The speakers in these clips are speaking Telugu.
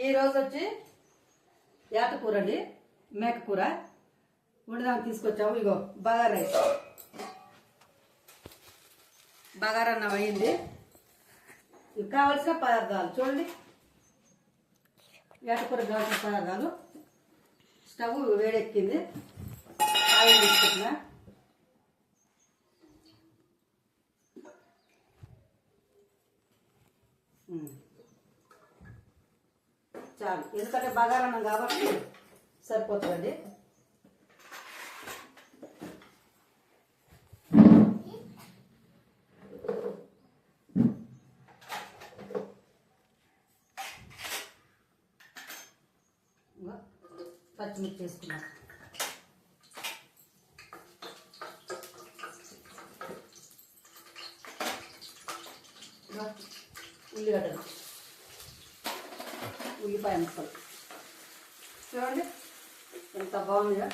ఈరోజు వచ్చి ఏటకూర అండి, మేకకూర వండడానికి తీసుకొచ్చాము. ఇగో బగారా రైస్, బగారా అన్నం అయింది. ఇవి కావాల్సిన పదార్థాలు చూడండి. ఏటకూర కావాల్సిన పదార్థాలు: స్టవ్ వేడెక్కింది, ఆయిల్ తీసుకుంటున్నా. చాలు, ఎందుకంటే బగారా అన్నం కాబట్టి సరిపోతుందండి. పచ్చిమిర్చి వేసుకున్నాం. ఉల్లిగడ్డలు, ఉల్లిపాయ ముక్కలు చూడండి ఎంత బాగుందిగా.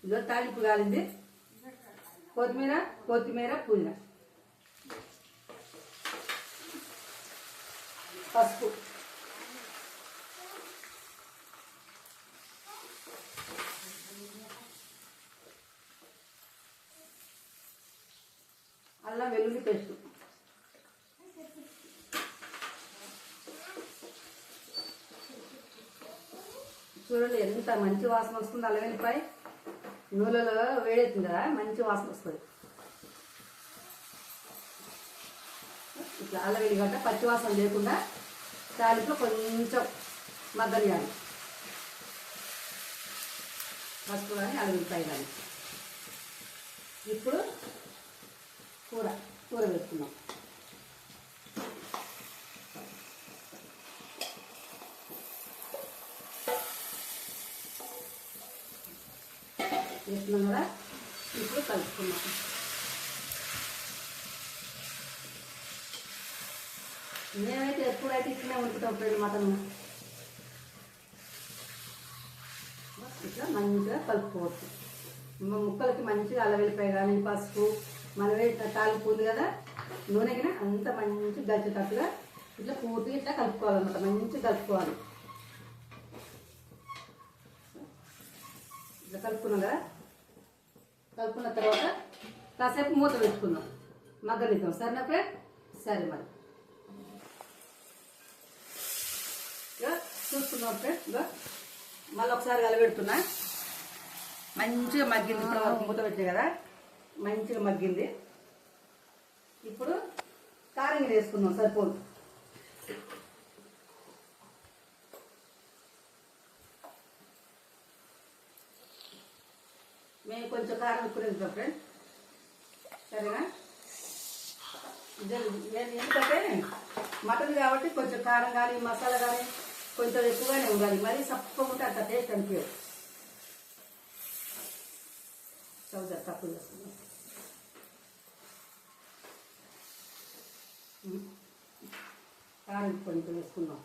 ఇదో తాలింపు కాలింది. కొత్తిమీర పుదీనా, పసుపు, అల్లం వెల్లుల్లి పేస్ట్, చూడండి ఎంత మంచి వాసన వస్తుంది. అల్లం వెల్లిపాయ నూనెలో వేడెత్తుంది కదా, మంచి వాసన వస్తుంది. ఇట్లా అల్లం వెల్లిగడ్డ పచ్చి వాసన లేకుండా తాలింపులో కొంచెం మగ్గనియాలి. పసుపు కానీ అల్లం వెల్లిపాయ కానీ. ఇప్పుడు కూర వేసుకున్నాం. వేసుకున్నాం కదా, ఇప్పుడు కలుపుకున్నాం. మేమైతే ఎప్పుడైతే ఇట్లనే వండుకుంటాం ఫ్రెండ్ మటన్. ఇట్లా మంచిగా కలుపుకోవచ్చు. ముక్కలకి మంచిగా అల్లం వెల్లిపాయ కానీ పసుపు మన తాలింపు ఉంది కదా, నూనెకి అంత మంచి గచ్చేటట్టుగా ఇట్లా పూర్తిగా ఇట్లా కలుపుకోవాలన్నమాట. మంచిగా కలుపుకోవాలి. ఇట్లా కలుపుకున్నాం కదా, కలుపుకున్న తర్వాత కాసేపు మూత పెట్టుకుందాం, మగ్గనిద్దాం. సరేనా ఫ్రెండ్? సరే మరి చూసుకున్నాం ఫ్రెండ్. మళ్ళీ ఒకసారి కలబెడుతున్నా. మంచిగా మగ్గింది. ఇప్పుడు మూత పెట్టే కదా, మంచిగా మగ్గింది. ఇప్పుడు కారం వేసుకుందాం. సరిపోదు. మేము కొంచెం కారం ఎక్కువ వేస్తాం ఫ్రెండ్, సరేనా? నేను ఎందుకంటే మటన్ కాబట్టి కొంచెం కారం కానీ మసాలా కానీ కొంచెం ఎక్కువగానే ఉండాలి. మరీ సప్పగా ఉంటే అంత టేస్ట్ అనిపించదు. చౌదరి తక్కువ చేసుకున్నాం. కారం కొంచెం వేసుకున్నాం.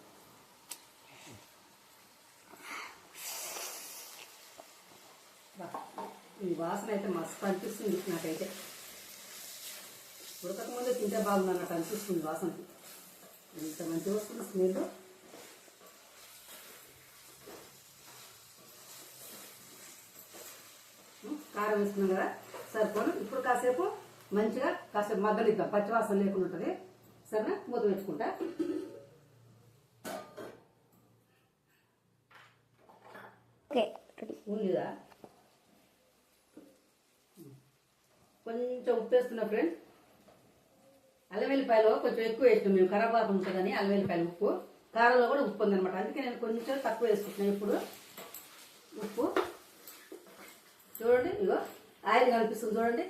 ఈ వాసన అయితే మస్తు అనిపిస్తుంది నాకైతే. ఉడకకముందే తింటే బాగుంది అన్నట్టు అనిపిస్తుంది వాసనకి. ఎంత మంచిగా వస్తుంది స్మెల్. కారం వేసుకున్నాం కదా, సరిపోను. ఇప్పుడు కాసేపు మంచిగా మగ్గనిద్దాం, పచ్చివాసన లేకుండా ఉంటుంది. సరేనా? మూత పెట్టుకుంటా. ఉందిదా? కొంచెం ఉప్పు వేస్తున్నా ఫ్రెండ్. అల్లం వెల్లిపాయలో కొంచెం ఎక్కువ వేసినాం మేము, ఖరాబ్ కాకుండా ఉంటుందని. అల్లం వెల్లిపాయలు ఉప్పు, కారంలో కూడా ఉప్పు ఉందనమాట. అందుకే నేను కొంచెం తక్కువ వేసుకుంటున్నాను ఇప్పుడు ఉప్పు. చూడండి, ఇగో ఆయిల్ కనిపిస్తుంది చూడండి.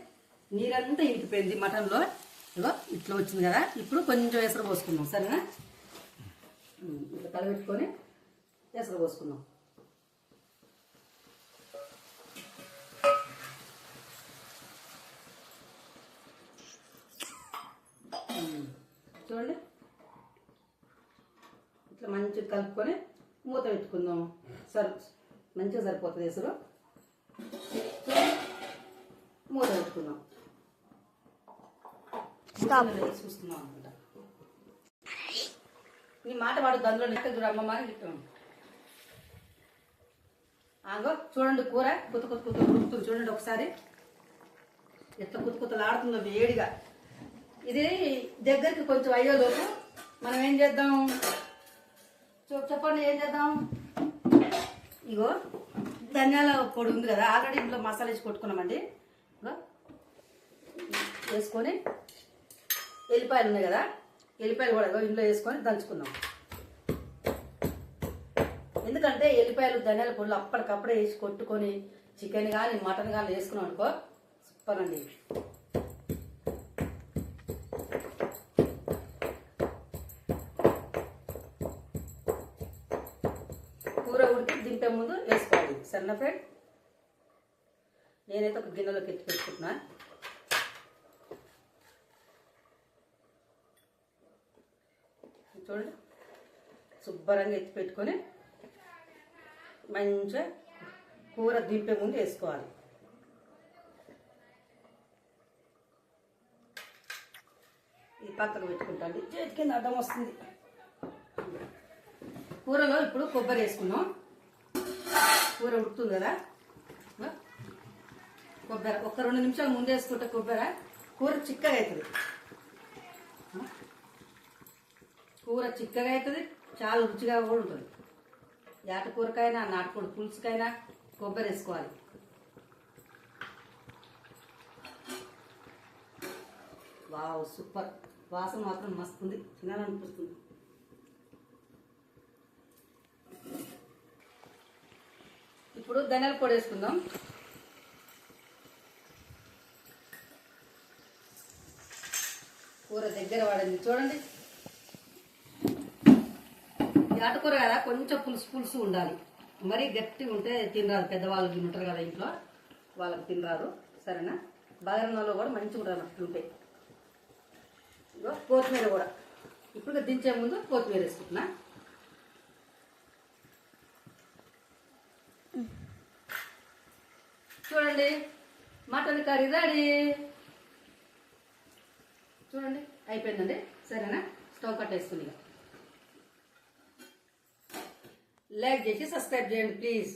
నీరంతా ఇంకిపోయింది మటన్లో. ఇగో ఇట్లా వచ్చింది కదా. ఇప్పుడు కొంచెం ఎసరు పోసుకుందాం. సరేనా? ఇట్లా కలబెట్టుకొని ఎసరు పోసుకుందాం. చూడండి ఇట్లా మంచిగా కలుపుకొని మూత పెట్టుకుందాం. మంచిగా సరిపోతుంది ఎసురు. మూత పెట్టుకుందాం. చూస్తున్నాం అనుకుంటా. నీ మాట వాడు అందులో లెక్క చూడ అమ్మమ్మ అని చెప్తాం. ఆగో చూడండి కూర కుత్త ఉడుకుతుంది. చూడండి ఒకసారి ఎట్లా కుత్తలాడుతుందో వేడిగా. ఇది దగ్గరికి కొంచెం అయ్యేలోపు మనం ఏం చేద్దాం చెప్పండి. ఏం చేద్దాం? ఇగో ధనియాల పొడి ఉంది కదా, ఆల్రెడీ ఇంట్లో మసాలా వేసి కొట్టుకున్నామండి. వేసుకొని ఎల్లిపాయలు ఉన్నాయి కదా, ఎల్లిపాయలు కూడా ఇంట్లో వేసుకొని దంచుకుందాం. ఎందుకంటే ఎల్లిపాయలు ధనియాల పొడులు అప్పటికప్పుడే వేసి కొట్టుకొని చికెన్ కానీ మటన్ కానీ వేసుకున్నాం అనుకో సూపర్ అండి. కూర ఉడికి దింపే ముందు వేసుకోవాలి. సరేనా ఫ్రెండ్? నేనైతే ఒక గిన్నెలోకి ఎత్తి పెట్టుకుంటున్నా. చూడండి శుభ్రంగా ఎత్తి పెట్టుకొని మంచిగా కూర దింపే ముందు వేసుకోవాలి. ఇది పక్కకు పెట్టుకుంటాండి. చేతి కింద అడ్డం వస్తుంది. కూరలో ఇప్పుడు కొబ్బరి వేసుకున్నాం. కూర ఉడుకుతుంది కదా, కొబ్బరి ఒక 2 నిమిషాలు ముందు వేసుకుంటే కొబ్బరి కూర చిక్కగా అవుతుంది. కూర చిక్కగా అవుతుంది, చాలా రుచిగా కూడా ఉంటుంది. యాటకూరకైనా నాటుకోడి పులుసుకైనా కొబ్బరి వేసుకోవాలి. Wow super. వాసన మాత్రం మస్తు ఉంది, తినాలనిపిస్తుంది. ఇప్పుడు ధనియాల పొడి వేసుకుందాం. కూర దగ్గర పడింది చూడండి. నాటుకూర కదా, కొంచెం పులుసు ఉండాలి. మరీ గట్టిగా ఉంటే తినరాదు. పెద్దవాళ్ళు తింటారు కదా ఇంట్లో, వాళ్ళకి తినరాదు. సరేనా? బాగారణంలో కూడా మంచిగా ఉండాలి అట్లుంటాయి. ఇగో కొత్తిమీర కూడా ఇప్పుడు దించే ముందు కొత్తిమీర వేసుకుంటున్నా. చూడండి మటన్ కర్రీ రెడీ. చూడండి అయిపోయిందండి. సరేనా? స్టవ్ కట్టేస్తుంది. లైక్ చేసి సబ్స్క్రైబ్ చేయండి ప్లీజ్.